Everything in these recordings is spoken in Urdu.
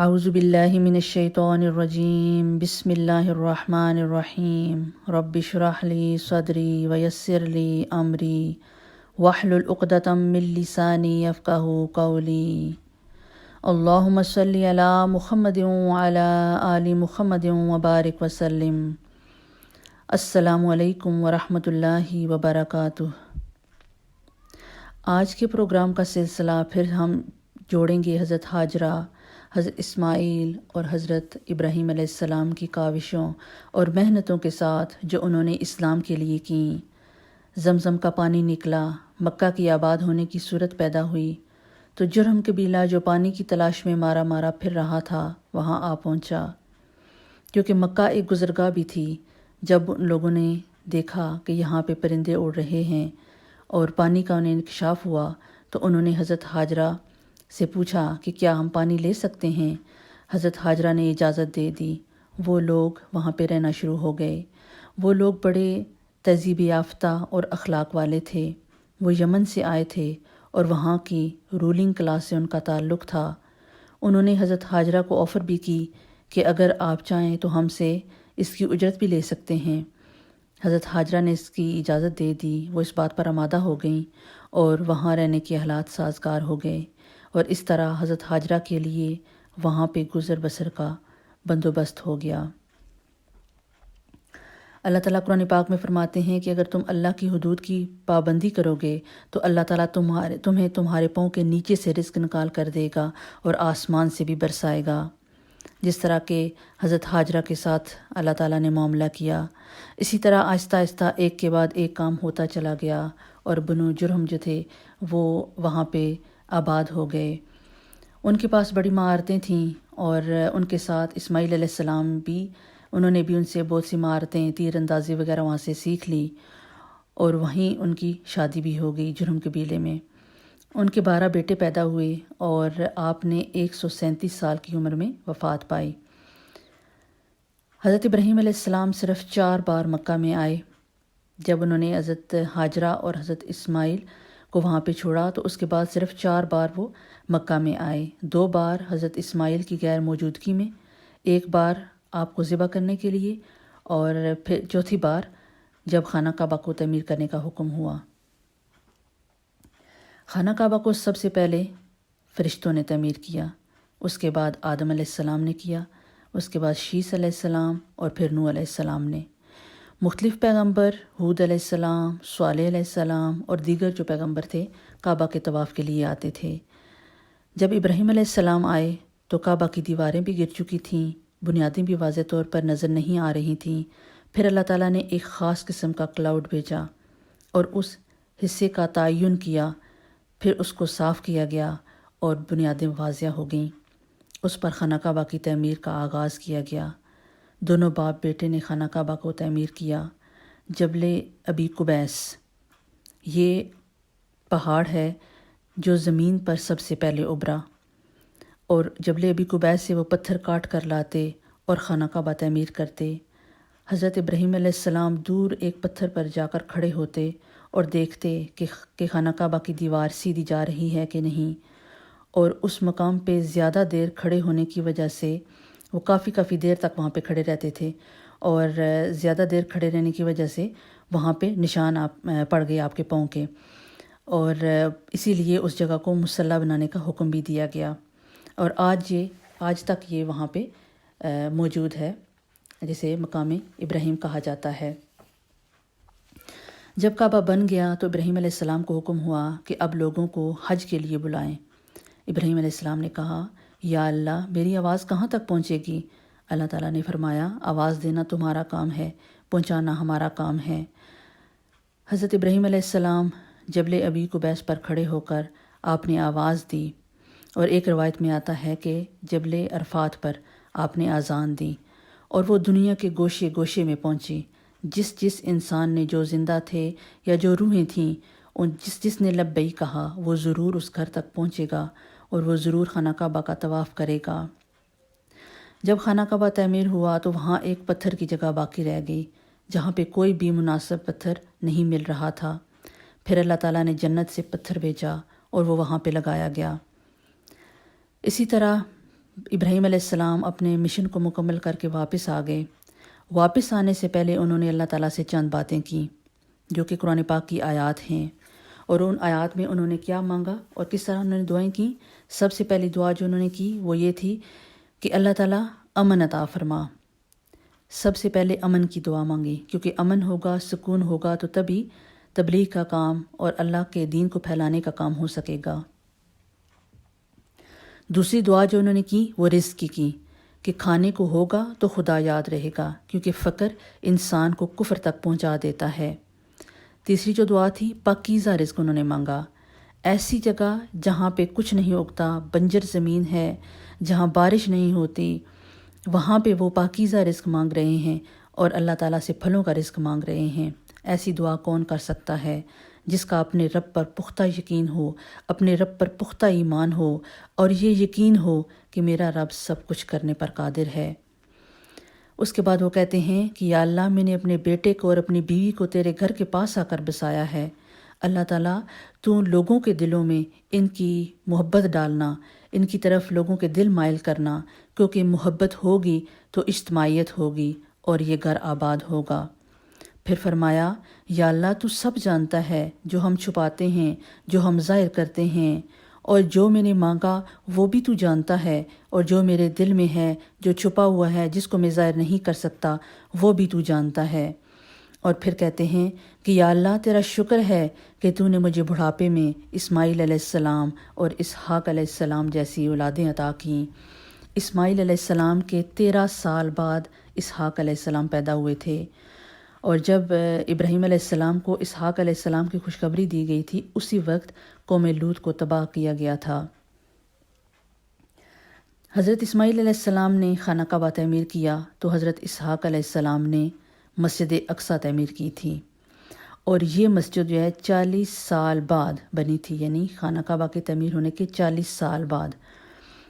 اعوذ باللہ من الشیطان الرجیم بسم اللہ الرحمن الرحیم رب اشرح لی صدری ویسر لی امری واحلل عقدۃ من لسانی یفقہوا قولی اللہم صلی علی محمد وعلی آل محمد وبارک وسلم۔ السلام علیکم ورحمۃ اللہ وبرکاتہ۔ آج کے پروگرام کا سلسلہ پھر ہم جوڑیں گے حضرت ہاجرہ، حضرت اسماعیل اور حضرت ابراہیم علیہ السلام کی کاوشوں اور محنتوں کے ساتھ جو انہوں نے اسلام کے لیے کیں۔ زمزم کا پانی نکلا، مکہ کی آباد ہونے کی صورت پیدا ہوئی تو جرہم قبیلہ جو پانی کی تلاش میں مارا مارا پھر رہا تھا وہاں آ پہنچا، کیونکہ مکہ ایک گزرگاہ بھی تھی۔ جب ان لوگوں نے دیکھا کہ یہاں پہ پرندے اڑ رہے ہیں اور پانی کا انہیں انکشاف ہوا تو انہوں نے حضرت ہاجرہ سے پوچھا کہ کیا ہم پانی لے سکتے ہیں؟ حضرت ہاجرہ نے اجازت دے دی۔ وہ لوگ وہاں پہ رہنا شروع ہو گئے۔ وہ لوگ بڑے تہذیب یافتہ اور اخلاق والے تھے۔ وہ یمن سے آئے تھے اور وہاں کی رولنگ کلاس سے ان کا تعلق تھا۔ انہوں نے حضرت ہاجرہ کو آفر بھی کی کہ اگر آپ چاہیں تو ہم سے اس کی اجرت بھی لے سکتے ہیں۔ حضرت ہاجرہ نے اس کی اجازت دے دی۔ وہ اس بات پر آمادہ ہو گئیں اور وہاں رہنے کے حالات سازگار ہو گئے، اور اس طرح حضرت ہاجرہ کے لیے وہاں پہ گزر بسر کا بندوبست ہو گیا۔ اللہ تعالیٰ قرآن پاک میں فرماتے ہیں کہ اگر تم اللہ کی حدود کی پابندی کرو گے تو اللہ تعالیٰ تمہیں تمہارے پاؤں کے نیچے سے رزق نکال کر دے گا اور آسمان سے بھی برسائے گا۔ جس طرح کہ حضرت ہاجرہ کے ساتھ اللہ تعالیٰ نے معاملہ کیا، اسی طرح آہستہ آہستہ ایک کے بعد ایک کام ہوتا چلا گیا اور بنو جرہم جو تھے وہ وہاں پہ آباد ہو گئے۔ ان کے پاس بڑی مہارتیں تھیں اور ان کے ساتھ اسماعیل علیہ السلام بھی، انہوں نے بھی ان سے بہت سی مہارتیں، تیر اندازی وغیرہ وہاں سے سیکھ لی، اور وہیں ان کی شادی بھی ہو گئی جرہم قبیلے میں۔ ان کے 12 بیٹے پیدا ہوئے اور آپ نے 137 سال کی عمر میں وفات پائی۔ حضرت ابراہیم علیہ السلام صرف 4 بار مکہ میں آئے۔ جب انہوں نے حضرت ہاجرہ اور حضرت اسماعیل کو وہاں پہ چھوڑا تو اس کے بعد صرف 4 بار وہ مکہ میں آئے۔ 2 بار حضرت اسماعیل کی غیر موجودگی میں، 1 بار آپ کو ذبح کرنے کے لیے، اور پھر چوتھی بار جب خانہ کعبہ کو تعمیر کرنے کا حکم ہوا۔ خانہ کعبہ کو سب سے پہلے فرشتوں نے تعمیر کیا، اس کے بعد آدم علیہ السلام نے کیا، اس کے بعد شیس علیہ السلام اور پھر نوح علیہ السلام نے۔ مختلف پیغمبر، ہود علیہ السلام، صالح علیہ السلام اور دیگر جو پیغمبر تھے کعبہ کے طواف کے لیے آتے تھے۔ جب ابراہیم علیہ السلام آئے تو کعبہ کی دیواریں بھی گر چکی تھیں، بنیادیں بھی واضح طور پر نظر نہیں آ رہی تھیں۔ پھر اللہ تعالیٰ نے ایک خاص قسم کا کلاؤڈ بھیجا اور اس حصے کا تعین کیا، پھر اس کو صاف کیا گیا اور بنیادیں واضح ہو گئیں۔ اس پر خانہ کعبہ کی تعمیر کا آغاز کیا گیا۔ دونوں باپ بیٹے نے خانہ کعبہ کو تعمیر کیا۔ جبل ابی قبیس، یہ پہاڑ ہے جو زمین پر سب سے پہلے ابھرا، اور جبل ابی قبیس سے وہ پتھر کاٹ کر لاتے اور خانہ کعبہ تعمیر کرتے۔ حضرت ابراہیم علیہ السلام دور ایک پتھر پر جا کر کھڑے ہوتے اور دیکھتے کہ خانہ کعبہ کی دیوار سیدھی جا رہی ہے کہ نہیں، اور اس مقام پہ زیادہ دیر کھڑے ہونے کی وجہ سے وہ کافی دیر تک وہاں پہ کھڑے رہتے تھے، اور زیادہ دیر کھڑے رہنے کی وجہ سے وہاں پہ نشان پڑ گئے آپ کے پاؤں کے، اور اسی لیے اس جگہ کو مصلی بنانے کا حکم بھی دیا گیا، اور آج تک یہ وہاں پہ موجود ہے، جسے مقام ابراہیم کہا جاتا ہے۔ جب کعبہ بن گیا تو ابراہیم علیہ السلام کو حکم ہوا کہ اب لوگوں کو حج کے لیے بلائیں۔ ابراہیم علیہ السلام نے کہا، یا اللہ، میری آواز کہاں تک پہنچے گی؟ اللہ تعالیٰ نے فرمایا، آواز دینا تمہارا کام ہے، پہنچانا ہمارا کام ہے۔ حضرت ابراہیم علیہ السلام جبل ابی قبیس پر کھڑے ہو کر آپ نے آواز دی، اور ایک روایت میں آتا ہے کہ جبل عرفات پر آپ نے اذان دی، اور وہ دنیا کے گوشے گوشے میں پہنچی۔ جس انسان نے، جو زندہ تھے یا جو روحیں تھیں، اور جس نے لبیک کہا، وہ ضرور اس گھر تک پہنچے گا اور وہ ضرور خانہ کعبہ کا طواف کرے گا۔ جب خانہ کعبہ تعمیر ہوا تو وہاں ایک پتھر کی جگہ باقی رہ گئی جہاں پہ کوئی بھی مناسب پتھر نہیں مل رہا تھا۔ پھر اللہ تعالیٰ نے جنت سے پتھر بھیجا اور وہ وہاں پہ لگایا گیا۔ اسی طرح ابراہیم علیہ السلام اپنے مشن کو مکمل کر کے واپس آ گئے۔ واپس آنے سے پہلے انہوں نے اللہ تعالیٰ سے چند باتیں کیں جو کہ قرآن پاک کی آیات ہیں، اور ان آیات میں انہوں نے کیا مانگا اور کس طرح انہوں نے دعائیں کیں۔ سب سے پہلی دعا جو انہوں نے کی وہ یہ تھی کہ اللہ تعالیٰ امن عطا فرما۔ سب سے پہلے امن کی دعا مانگی، کیونکہ امن ہوگا، سکون ہوگا تو تبھی تبلیغ کا کام اور اللہ کے دین کو پھیلانے کا کام ہو سکے گا۔ دوسری دعا جو انہوں نے کی وہ رزق کی کہ کھانے کو ہوگا تو خدا یاد رہے گا، کیونکہ فقر انسان کو کفر تک پہنچا دیتا ہے۔ تیسری جو دعا تھی پاکیزہ رزق انہوں نے مانگا، ایسی جگہ جہاں پہ کچھ نہیں اگتا، بنجر زمین ہے، جہاں بارش نہیں ہوتی، وہاں پہ وہ پاکیزہ رزق مانگ رہے ہیں اور اللہ تعالیٰ سے پھلوں کا رزق مانگ رہے ہیں۔ ایسی دعا کون کر سکتا ہے جس کا اپنے رب پر پختہ یقین ہو، اپنے رب پر پختہ ایمان ہو، اور یہ یقین ہو کہ میرا رب سب کچھ کرنے پر قادر ہے۔ اس کے بعد وہ کہتے ہیں کہ یا اللہ، میں نے اپنے بیٹے کو اور اپنی بیوی کو تیرے گھر کے پاس آ کر بسایا ہے۔ اللہ تعالیٰ تو لوگوں کے دلوں میں ان کی محبت ڈالنا، ان کی طرف لوگوں کے دل مائل کرنا، کیونکہ محبت ہوگی تو اجتماعیت ہوگی اور یہ گھر آباد ہوگا۔ پھر فرمایا یا اللہ، تو سب جانتا ہے جو ہم چھپاتے ہیں، جو ہم ظاہر کرتے ہیں، اور جو میں نے مانگا وہ بھی تو جانتا ہے، اور جو میرے دل میں ہے، جو چھپا ہوا ہے، جس کو میں ظاہر نہیں کر سکتا، وہ بھی تو جانتا ہے۔ اور پھر کہتے ہیں کہ یا اللہ، تیرا شکر ہے کہ تو نے مجھے بڑھاپے میں اسماعیل علیہ السلام اور اسحاق علیہ السلام جیسی اولادیں عطا کیں۔ اسماعیل علیہ السلام کے 13 سال بعد اسحاق علیہ السلام پیدا ہوئے تھے، اور جب ابراہیم علیہ السلام کو اسحاق علیہ السلام کی خوشخبری دی گئی تھی، اسی وقت قوم لوط کو تباہ کیا گیا تھا۔ حضرت اسماعیل علیہ السلام نے خانہ کعبہ تعمیر کیا تو حضرت اسحاق علیہ السلام نے مسجد اقصیٰ تعمیر کی تھی، اور یہ مسجد جو ہے 40 سال بعد بنی تھی، یعنی خانہ کعبہ کے تعمیر ہونے کے 40 سال بعد۔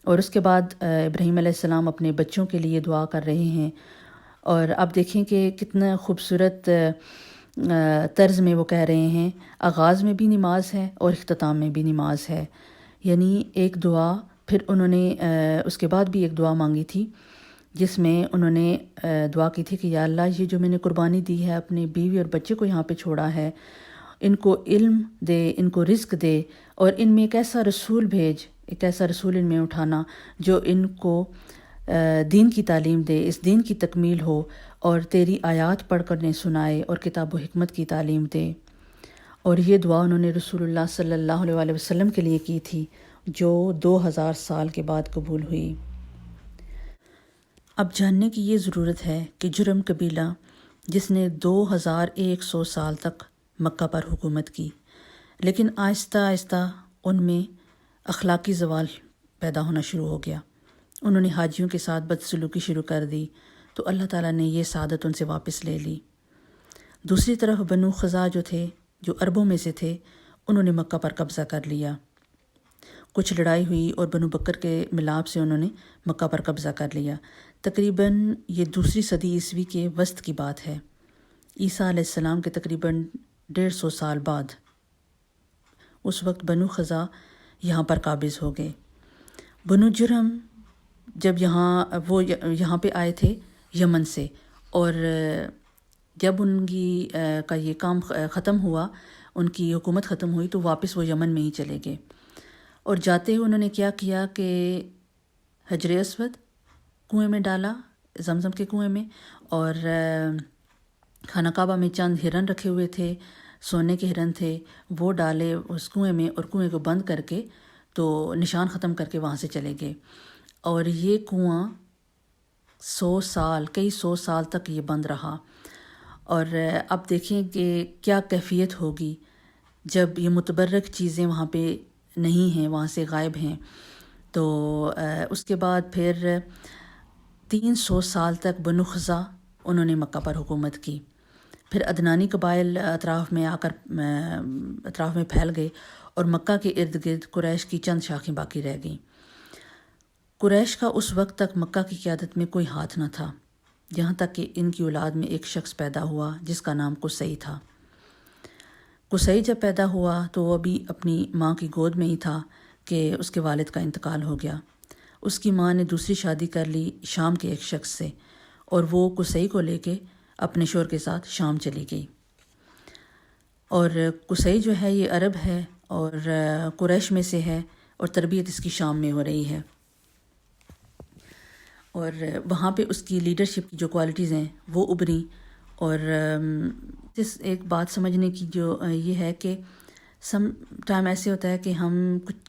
اور اس کے بعد ابراہیم علیہ السلام اپنے بچوں کے لیے دعا کر رہے ہیں، اور اب دیکھیں کہ کتنا خوبصورت طرز میں وہ کہہ رہے ہیں، آغاز میں بھی نماز ہے اور اختتام میں بھی نماز ہے، یعنی ایک دعا۔ پھر انہوں نے اس کے بعد بھی ایک دعا مانگی تھی جس میں انہوں نے دعا کی تھی کہ یا اللہ، یہ جو میں نے قربانی دی ہے، اپنے بیوی اور بچے کو یہاں پہ چھوڑا ہے، ان کو علم دے، ان کو رزق دے، اور ان میں ایک ایسا رسول بھیج، ایک ایسا رسول ان میں اٹھانا جو ان کو دین کی تعلیم دے، اس دین کی تکمیل ہو، اور تیری آیات پڑھ کر انہیں سنائے اور کتاب و حکمت کی تعلیم دے۔ اور یہ دعا انہوں نے رسول اللہ صلی اللہ علیہ وسلم کے لیے کی تھی، جو 2000 سال کے بعد قبول ہوئی۔ اب جاننے کی یہ ضرورت ہے کہ جرم قبیلہ جس نے 2100 سال تک مکہ پر حکومت کی، لیکن آہستہ آہستہ ان میں اخلاقی زوال پیدا ہونا شروع ہو گیا، انہوں نے حاجیوں کے ساتھ بدسلوکی شروع کر دی، تو اللہ تعالیٰ نے یہ سعادت ان سے واپس لے لی۔ دوسری طرف بنو خزاع جو تھے، جو عربوں میں سے تھے، انہوں نے مکہ پر قبضہ کر لیا۔ کچھ لڑائی ہوئی اور بنو بکر کے ملاپ سے انہوں نے مکہ پر قبضہ کر لیا۔ تقریباً یہ 2 صدی عیسوی کے وسط کی بات ہے، عیسیٰ علیہ السلام کے تقریباً 150 سال بعد۔ اس وقت بنو خزاع یہاں پر قابض ہو گئے۔ بنو جرم جب یہاں پہ آئے تھے یمن سے، اور جب ان کی کا یہ کام ختم ہوا، ان کی حکومت ختم ہوئی، تو واپس وہ یمن میں ہی چلے گئے، اور جاتے ہوئے انہوں نے کیا کیا کہ حجر اسود کنویں میں ڈالا، زمزم کے کنویں میں، اور خانہ کعبہ میں چند ہرن رکھے ہوئے تھے، سونے کے ہرن تھے، وہ ڈالے اس کنویں میں، اور کنویں کو بند کر کے تو نشان ختم کر کے وہاں سے چلے گئے۔ اور یہ کنواں 100 سال، کئی 100 سال تک یہ بند رہا۔ اور اب دیکھیں کہ کیا کیفیت ہوگی جب یہ متبرک چیزیں وہاں پہ نہیں ہیں، وہاں سے غائب ہیں۔ تو اس کے بعد پھر 300 سال تک بنو خزاع انہوں نے مکہ پر حکومت کی۔ پھر عدنانی قبائل اطراف میں پھیل گئے، اور مکہ کے ارد گرد قریش کی چند شاخیں باقی رہ گئیں۔ قریش کا اس وقت تک مکہ کی قیادت میں کوئی ہاتھ نہ تھا، یہاں تک کہ ان کی اولاد میں ایک شخص پیدا ہوا جس کا نام قصی تھا۔ قصی جب پیدا ہوا تو وہ ابھی اپنی ماں کی گود میں ہی تھا کہ اس کے والد کا انتقال ہو گیا۔ اس کی ماں نے دوسری شادی کر لی شام کے ایک شخص سے، اور وہ قصی کو لے کے اپنے شوہر کے ساتھ شام چلی گئی۔ اور قصی جو ہے یہ عرب ہے اور قریش میں سے ہے، اور تربیت اس کی شام میں ہو رہی ہے، اور وہاں پہ اس کی لیڈرشپ کی جو کوالٹیز ہیں وہ ابھریں۔ اور اس ایک بات سمجھنے کی جو یہ ہے کہ سم ٹائم ایسے ہوتا ہے کہ ہم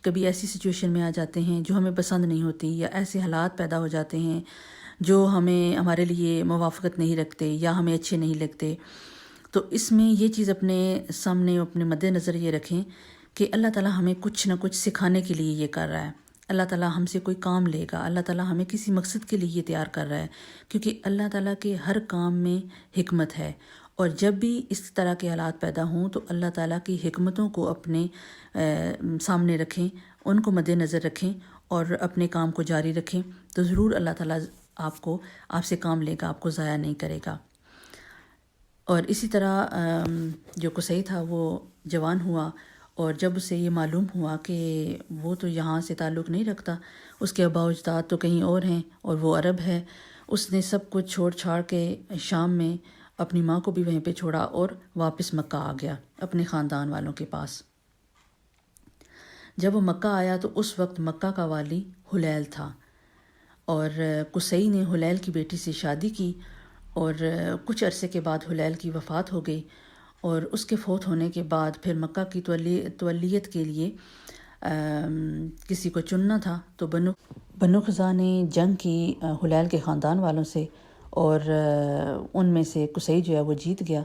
کبھی ایسی سچویشن میں آ جاتے ہیں جو ہمیں پسند نہیں ہوتی، یا ایسے حالات پیدا ہو جاتے ہیں جو ہمارے لیے موافقت نہیں رکھتے یا ہمیں اچھے نہیں لگتے۔ تو اس میں یہ چیز اپنے سامنے اپنے مد نظر یہ رکھیں کہ اللہ تعالیٰ ہمیں کچھ نہ کچھ سکھانے کے لیے یہ کر رہا ہے، اللہ تعالیٰ ہم سے کوئی کام لے گا، اللہ تعالیٰ ہمیں کسی مقصد کے لیے یہ تیار کر رہا ہے، کیونکہ اللہ تعالیٰ کے ہر کام میں حکمت ہے۔ اور جب بھی اس طرح کے حالات پیدا ہوں تو اللہ تعالیٰ کی حکمتوں کو اپنے سامنے رکھیں، ان کو مد نظر رکھیں اور اپنے کام کو جاری رکھیں، تو ضرور اللہ تعالیٰ آپ سے کام لے گا، آپ کو ضائع نہیں کرے گا۔ اور اسی طرح جو قصی تھا وہ جوان ہوا، اور جب اسے یہ معلوم ہوا کہ وہ تو یہاں سے تعلق نہیں رکھتا، اس کے آباء و اجداد تو کہیں اور ہیں اور وہ عرب ہے، اس نے سب کچھ چھوڑ چھاڑ کے شام میں اپنی ماں کو بھی وہیں پہ چھوڑا اور واپس مکہ آ گیا اپنے خاندان والوں کے پاس۔ جب وہ مکہ آیا تو اس وقت مکہ کا والی حلیل تھا، اور قصی نے حلیل کی بیٹی سے شادی کی، اور کچھ عرصے کے بعد حلیل کی وفات ہو گئی، اور اس کے فوت ہونے کے بعد پھر مکہ کی تولیت کے لیے کسی کو چننا تھا، تو بنو خزاع نے جنگ کی حلیل کے خاندان والوں سے، اور ان میں سے قصی جو ہے وہ جیت گیا،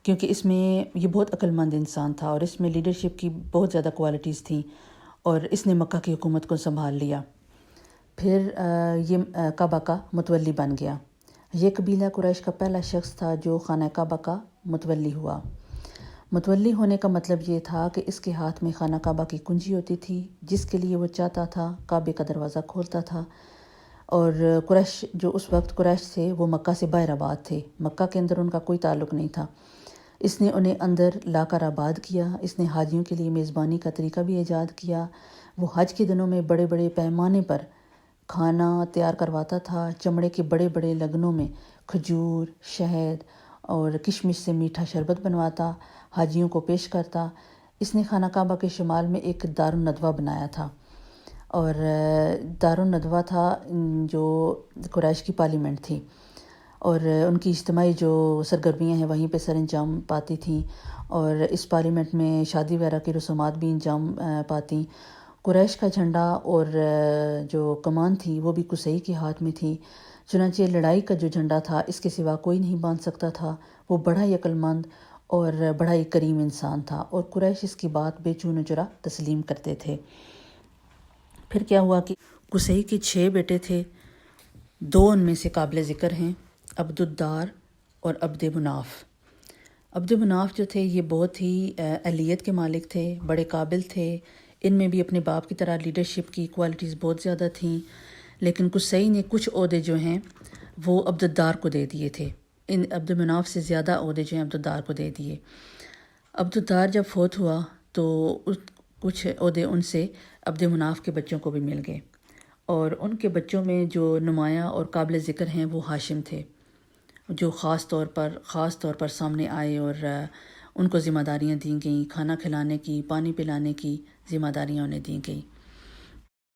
کیونکہ اس میں یہ بہت عقل مند انسان تھا اور اس میں لیڈرشپ کی بہت زیادہ کوالٹیز تھیں، اور اس نے مکہ کی حکومت کو سنبھال لیا۔ پھر یہ کعبہ کا متولی بن گیا۔ یہ قبیلہ قریش کا پہلا شخص تھا جو خانہ کعبہ کا متولی ہوا۔ متولی ہونے کا مطلب یہ تھا کہ اس کے ہاتھ میں خانہ کعبہ کی کنجی ہوتی تھی، جس کے لیے وہ چاہتا تھا کعبے کا دروازہ کھولتا تھا۔ اور قریش جو اس وقت قریش تھے وہ مکہ سے باہر آباد تھے، مکہ کے اندر ان کا کوئی تعلق نہیں تھا۔ اس نے انہیں اندر لا کر آباد کیا، اس نے حاجیوں کے لیے میزبانی کا طریقہ بھی ایجاد کیا۔ وہ حج کے دنوں میں بڑے بڑے پیمانے پر کھانا تیار کرواتا تھا، چمڑے کے بڑے بڑے لگنوں میں کھجور، شہد اور کشمش سے میٹھا شربت بنواتا، حاجیوں کو پیش کرتا۔ اس نے خانہ کعبہ کے شمال میں ایک دار الندوہ بنایا تھا، اور دار الندوہ تھا جو قریش کی پارلیمنٹ تھی، اور ان کی اجتماعی جو سرگرمیاں ہیں وہیں پہ سر انجام پاتی تھیں، اور اس پارلیمنٹ میں شادی وغیرہ کی رسومات بھی انجام پاتی۔ قریش کا جھنڈا اور جو کمان تھی وہ بھی قصی کے ہاتھ میں تھی، چنانچہ لڑائی کا جو جھنڈا تھا اس کے سوا کوئی نہیں باندھ سکتا تھا۔ وہ بڑا ہی عقل مند اور بڑا ہی کریم انسان تھا، اور قریش اس کی بات بے چون و چرا تسلیم کرتے تھے۔ پھر کیا ہوا کہ قصی کے 6 بیٹے تھے، 2 ان میں سے قابل ذکر ہیں، عبد الدار اور عبد مناف۔ عبد مناف جو تھے یہ بہت ہی اہلیت کے مالک تھے، بڑے قابل تھے، ان میں بھی اپنے باپ کی طرح لیڈرشپ کی کوالٹیز بہت زیادہ تھیں، لیکن قصی نے کچھ عہدے جو ہیں وہ عبد الدار کو دے دیے تھے، ان عبد مناف سے زیادہ عہدے جو ہیں عبد الدار کو دے دیے۔ عبد الدار جب فوت ہوا تو کچھ عہدے ان سے عبد مناف کے بچوں کو بھی مل گئے، اور ان کے بچوں میں جو نمایاں اور قابل ذکر ہیں وہ ہاشم تھے، جو خاص طور پر سامنے آئے، اور ان کو ذمہ داریاں دی گئیں، کھانا کھلانے کی، پانی پلانے کی ذمہ داریاں انہیں دی گئیں۔